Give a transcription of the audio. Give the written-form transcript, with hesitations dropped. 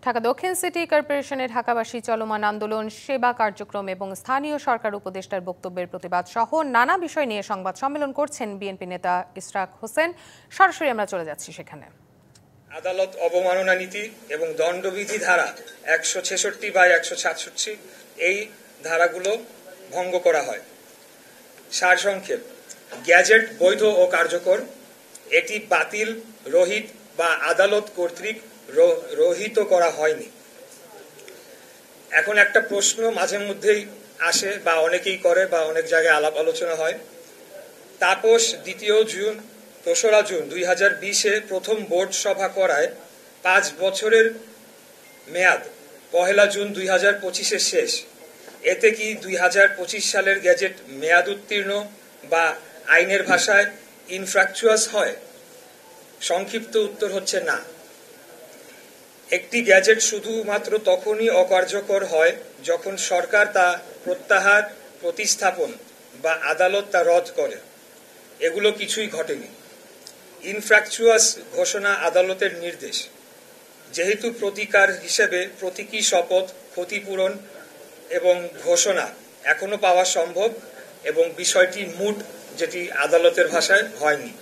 ঢাকা দক্ষিণ সিটি কর্পোরেশনে ঢাকাবাসী চলমান আন্দোলন, সেবা কার্যক্রম এবং স্থানীয় সরকার উপদেষ্টার বক্তব্যের প্রতিবাদ সহ নানা বিষয় নিয়ে সংবাদ সম্মেলন করছেন বিএনপি নেতা ইশরাক হোসেন। সরাসরি আমরা চলে যাচ্ছি সেখানে। আদালত অবমাননা নীতি এবং দণ্ডবিধি ধারা 166/166 এই ধারাগুলো ভঙ্গ করা হয়। সারসংক্ষেপ: গ্যাজেট বৈধ ও কার্যকর, এটি বাতিল, রহিত বা আদালত কর্তৃক রহিত করা হয়নি। এখন একটা প্রশ্ন মাঝে মধ্যেই আসে বা অনেকেই করে বা অনেক জায়গায় আলাপ আলোচনা হয়। তাপস 2রা জুন 2020-এ প্রথম বোর্ড সভা করায় 5 বছরের মেয়াদ 1 জুন 2025-এ শেষ। এতে কি 2025 সালের গ্যাজেট মেয়াদ উত্তীর্ণ বা আইনের ভাষায় ইনফ্র্যাকচুয়াস হয়? সংক্ষিপ্ত উত্তর হচ্ছে না। একটি গ্যাজেট শুধুমাত্র তখনই অকার্যকর হয় যখন সরকার তা প্রত্যাহার, প্রতিস্থাপন বা আদালত তা রদ করে। এগুলো কিছুই ঘটেনি। ইনফ্র্যাকচুয়াস ঘোষণা আদালতের নির্দেশ। যেহেতু প্রতিকার হিসেবে প্রতীকী শপথ, ক্ষতিপূরণ এবং ঘোষণা এখনো পাওয়া সম্ভব এবং বিষয়টি মুট, যেটি আদালতের ভাষায় হয়নি।